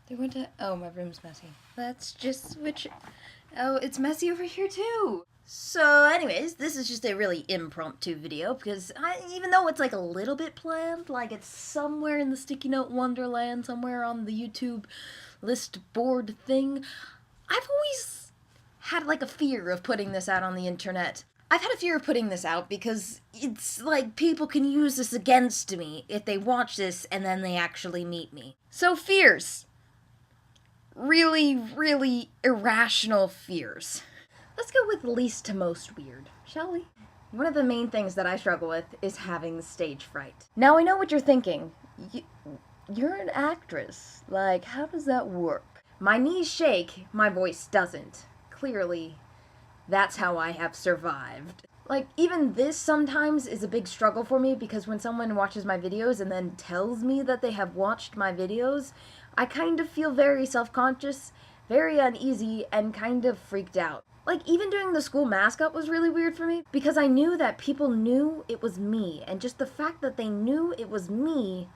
They're going to... Oh, my room's messy. Let's just switch... Oh, it's messy over here, too! So, anyways, this is just a really impromptu video, because even though it's, like, a little bit planned, like, it's somewhere in the Sticky Note Wonderland, somewhere on the YouTube list board thing, I've always had, like, a fear of putting this out on the internet. I've had a fear of putting this out because it's like people can use this against me if they watch this and then they actually meet me. So fears. Really, really irrational fears. Let's go with least to most weird, shall we? One of the main things that I struggle with is having stage fright. Now I know what you're thinking. You're an actress. Like, how does that work? My knees shake, my voice doesn't. Clearly, that's how I have survived. Like, even this sometimes is a big struggle for me because when someone watches my videos and then tells me that they have watched my videos, I kind of feel very self-conscious, very uneasy, and kind of freaked out. Like, even doing the school mascot was really weird for me because I knew that people knew it was me, and just the fact that they knew it was me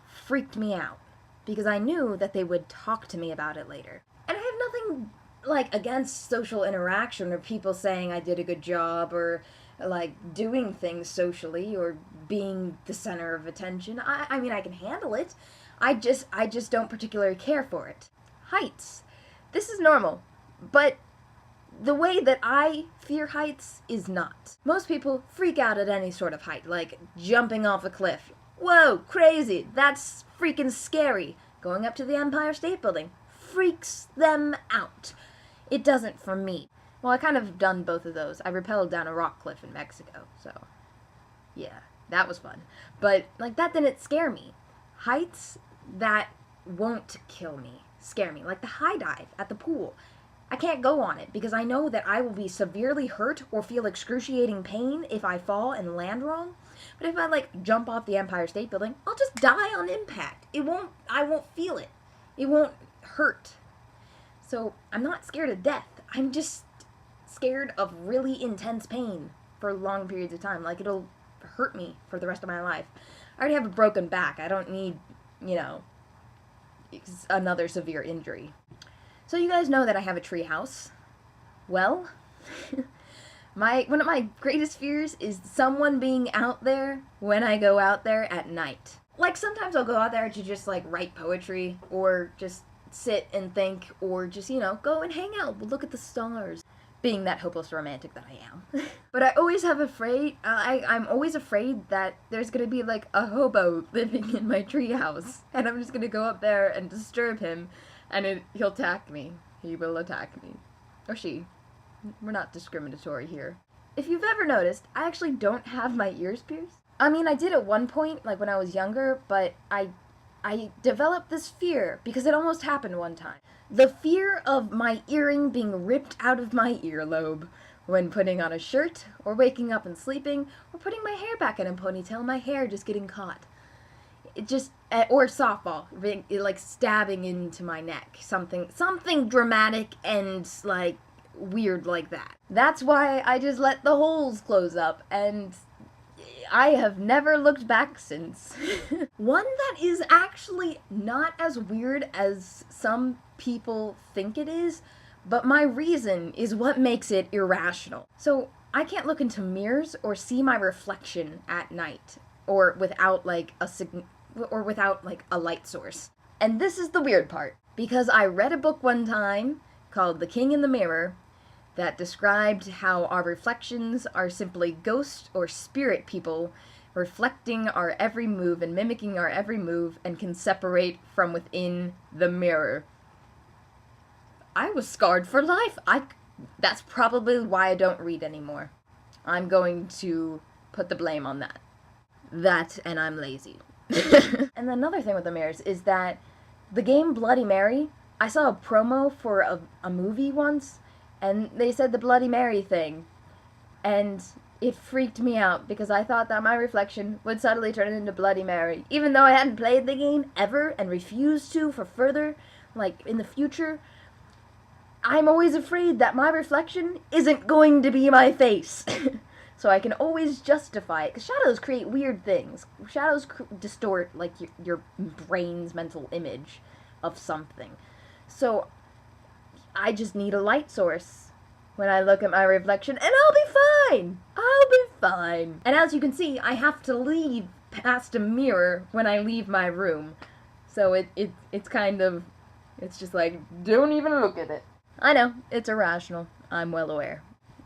freaked me out because I knew that they would talk to me about it later. And I have nothing like against social interaction or people saying I did a good job or like doing things socially or being the center of attention. I mean I can handle it. I just don't particularly care for it. Heights. This is normal, but the way that I fear heights is not. Most people freak out at any sort of height, like jumping off a cliff. Whoa, crazy, that's freaking scary. Going up to the Empire State Building freaks them out. It doesn't for me. Well, I kind of done both of those. I rappelled down a rock cliff in Mexico, so yeah, that was fun. But, like, that didn't scare me. Heights that won't kill me scare me. Like the high dive at the pool. I can't go on it because I know that I will be severely hurt or feel excruciating pain if I fall and land wrong. But if I, like, jump off the Empire State Building, I'll just die on impact. I won't feel it. It won't hurt. So, I'm not scared of death. I'm just scared of really intense pain for long periods of time. Like, it'll hurt me for the rest of my life. I already have a broken back. I don't need, another severe injury. So you guys know that I have a tree house. Well, one of my greatest fears is someone being out there when I go out there at night. Like, sometimes I'll go out there to just, like, write poetry or just sit and think, or just, go and hang out, look at the stars, being that hopeless romantic that I am. But I always have I'm always afraid that there's gonna be, like, a hobo living in my treehouse, and I'm just gonna go up there and disturb him, and he'll attack me. He will attack me. Or she. We're not discriminatory here. If you've ever noticed, I actually don't have my ears pierced. I mean, I did at one point, like when I was younger, but I developed this fear because it almost happened one time. The fear of my earring being ripped out of my earlobe when putting on a shirt, or waking up and sleeping, or putting my hair back in a ponytail, my hair just getting caught. It just, or softball, like stabbing into my neck. Something dramatic and, like, weird like that. That's why I just let the holes close up, and I have never looked back since. One that is actually not as weird as some people think it is, but my reason is what makes it irrational. So, I can't look into mirrors or see my reflection at night, or without, like, a light source. And this is the weird part, because I read a book one time called The King in the Mirror that described how our reflections are simply ghost or spirit people reflecting our every move and mimicking our every move and can separate from within the mirror. I was scarred for life. That's probably why I don't read anymore. I'm going to put the blame on that. That, and I'm lazy. And another thing with the mirrors is that the game Bloody Mary, I saw a promo for a movie once, and they said the Bloody Mary thing, and it freaked me out because I thought that my reflection would suddenly turn into Bloody Mary, even though I hadn't played the game ever and refused to for further, like, in the future. I'm always afraid that my reflection isn't going to be my face. So I can always justify it, because shadows create weird things. Shadows distort, like, your brain's mental image. of something. So I just need a light source when I look at my reflection, and I'll be fine. I'll be fine. And as you can see, I have to leave past a mirror when I leave my room. So it's kind of, it's just like, don't even look at it. I know, it's irrational. I'm well aware.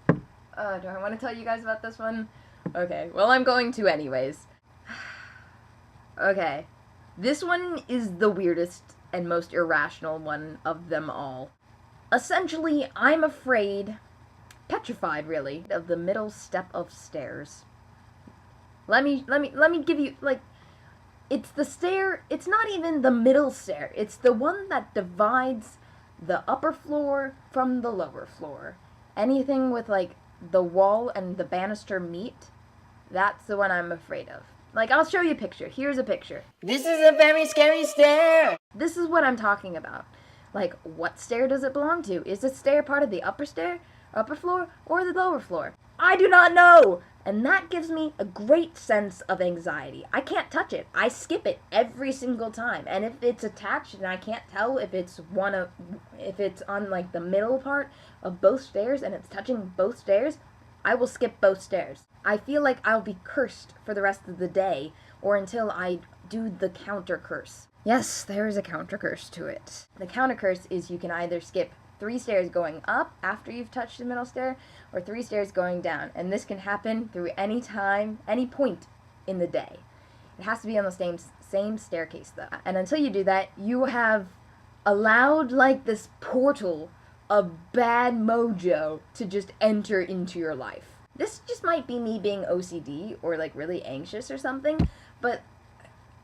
Do I want to tell you guys about this one? Okay, well, I'm going to anyways. Okay, this one is the weirdest and most irrational one of them all. Essentially, I'm afraid, petrified really, of the middle step of stairs. Let me give you, like, it's the stair, it's not even the middle stair, it's the one that divides the upper floor from the lower floor. Anything with, like, the wall and the banister meet, that's the one I'm afraid of. Like, I'll show you a picture. Here's a picture. This is a very scary stair! This is what I'm talking about. Like, what stair does it belong to? Is the stair part of the upper floor, or the lower floor? I do not know! And that gives me a great sense of anxiety. I can't touch it. I skip it every single time. And if it's attached and I can't tell if it's on, like, the middle part of both stairs and it's touching both stairs, I will skip both stairs. I feel like I'll be cursed for the rest of the day, or until I do the counter curse. Yes, there is a counter curse to it. The counter curse is you can either skip 3 stairs going up after you've touched the middle stair, or 3 stairs going down. And this can happen through any time, any point in the day. It has to be on the same staircase though. And until you do that, you have allowed, like, this portal of bad mojo to just enter into your life. This just might be me being OCD or, like, really anxious or something, but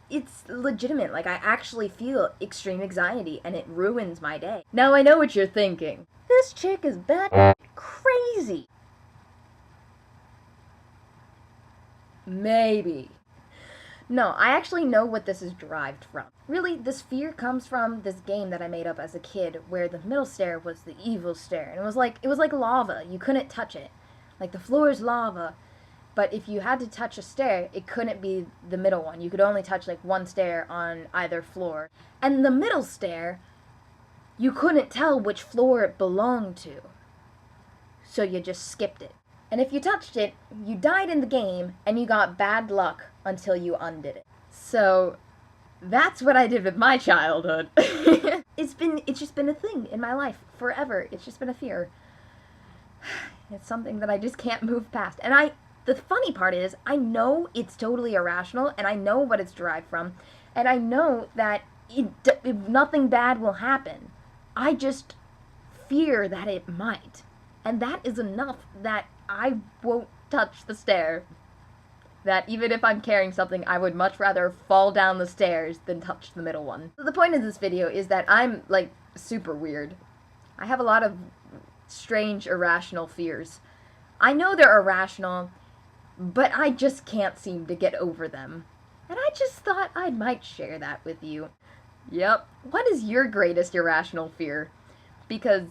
it's legitimate. Like, I actually feel extreme anxiety and it ruins my day. Now I know what you're thinking. This chick is bad crazy. Maybe. No, I actually know what this is derived from. Really, this fear comes from this game that I made up as a kid where the middle stair was the evil stair. And it was like lava. You couldn't touch it. Like, the floor is lava. But if you had to touch a stair, it couldn't be the middle one. You could only touch, like, one stair on either floor. And the middle stair, you couldn't tell which floor it belonged to. So you just skipped it. And if you touched it, you died in the game, and you got bad luck until you undid it. So that's what I did with my childhood. It's just been a thing in my life forever. It's just been a fear. It's something that I just can't move past. And the funny part is, I know it's totally irrational, and I know what it's derived from, and I know that nothing bad will happen. I just fear that it might. And that is enough that I won't touch the stair. That even if I'm carrying something, I would much rather fall down the stairs than touch the middle one. So the point of this video is that I'm, like, super weird. I have a lot of strange, irrational fears. I know they're irrational, but I just can't seem to get over them. And I just thought I might share that with you. Yep. What is your greatest irrational fear? Because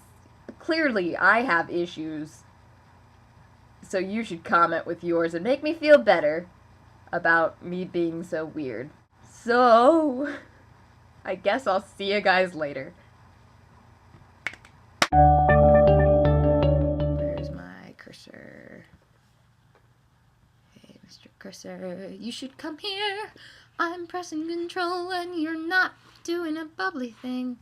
clearly I have issues. So you should comment with yours and make me feel better about me being so weird. So, I guess I'll see you guys later. Where's my cursor? Hey, Mr. Cursor, you should come here. I'm pressing control and you're not doing a bubbly thing.